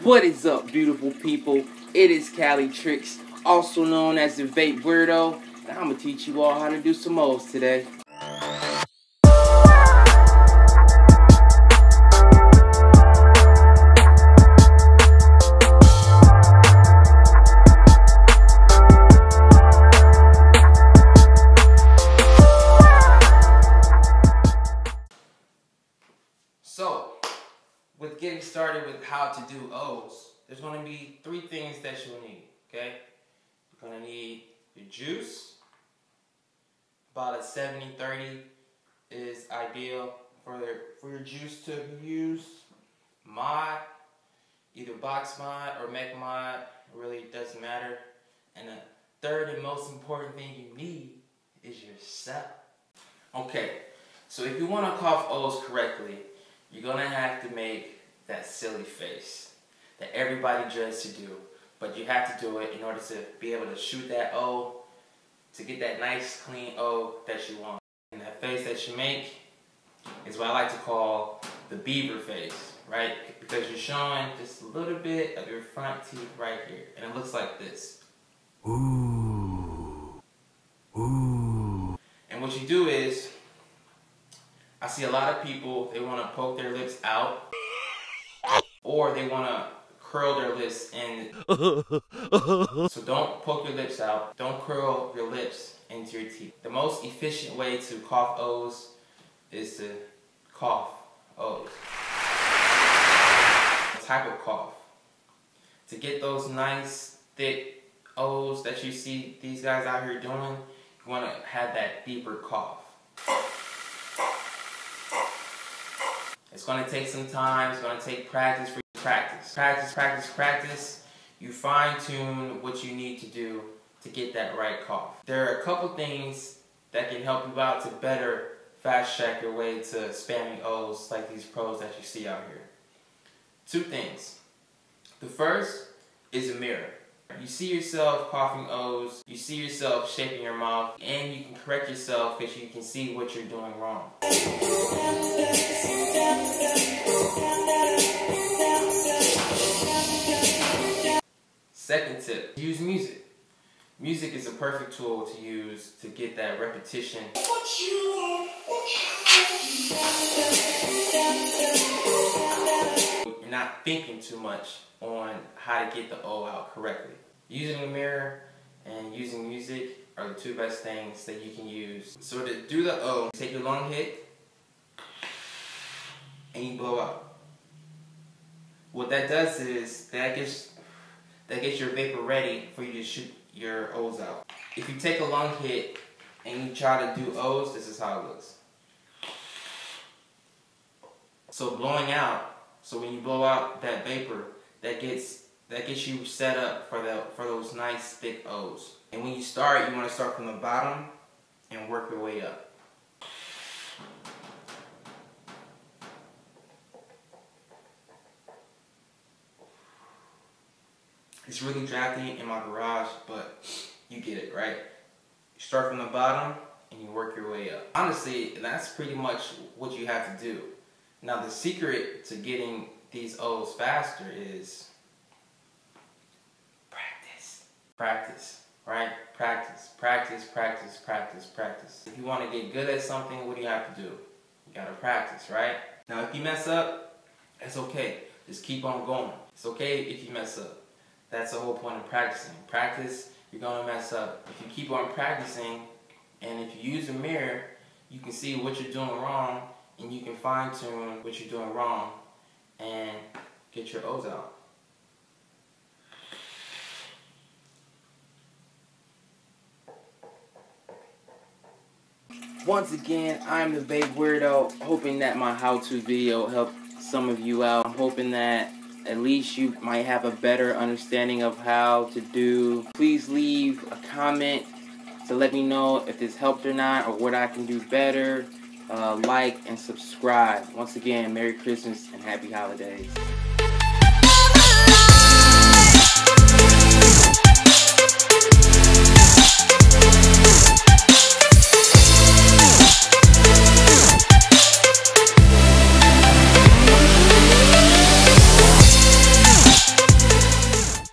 What is up, beautiful people? It is Calitrickzz, also known as the Vape Weirdo, and I'm going to teach you all how to do some O's today. So, with getting started with how to do O's, there's going to be three things that you'll need, okay? You're going to need your juice. About a 70-30 is ideal for your juice to be used. Mod, either box mod or mech mod, it really doesn't matter. And the third and most important thing you need is your setup. Okay, so if you want to cough O's correctly, you're going to have to make that silly face that everybody dreads to do. But you have to do it in order to be able to shoot that O, to get that nice clean O that you want. And that face that you make is what I like to call the beaver face, right? Because you're showing just a little bit of your front teeth right here. And it looks like this. Ooh. Ooh. And what you do is, I see a lot of people, they want to poke their lips out, or they want to curl their lips in. So don't poke your lips out, don't curl your lips into your teeth. The most efficient way to cough O's is to cough O's. The type of cough. To get those nice, thick O's that you see these guys out here doing, you want to have that deeper cough. It's going to take some time. It's going to take practice for you to practice. Practice, practice, practice. You fine-tune what you need to do to get that right cough. There are a couple things that can help you out to better fast-track your way to spamming O's like these pros that you see out here. Two things. The first is a mirror. You see yourself coughing O's, you see yourself shaping your mouth, and you can correct yourself because you can see what you're doing wrong. Second tip, use music. Music is a perfect tool to use to get that repetition. You're not thinking too much on how to get the O out correctly. Using a mirror and using music are the two best things that you can use. So to do the O, take your long hit and you blow out. What that does is that gets your vapor ready for you to shoot your O's out. If you take a long hit and you try to do O's, this is how it looks. So blowing out, so when you blow out that vapor, that gets you set up for those nice thick O's. And when you start, you want to start from the bottom and work your way up. It's really drafty in my garage, but you get it, right? You start from the bottom and you work your way up. Honestly, that's pretty much what you have to do. Now the secret to getting these O's faster is practice. Practice, right? Practice, practice, practice, practice, practice. If you want to get good at something, what do you have to do? You gotta practice, right? Now if you mess up, that's okay. Just keep on going. It's okay if you mess up. That's the whole point of practicing. Practice, you're gonna mess up. If you keep on practicing, and if you use a mirror, you can see what you're doing wrong, and you can fine-tune what you're doing wrong, and get your O's out. Once again, I'm the Vape Weirdo, hoping that my how-to video helped some of you out. I'm hoping that at least you might have a better understanding of how to do. Please leave a comment to let me know if this helped or not, or what I can do better. Like and subscribe. Once again, Merry Christmas and Happy Holidays.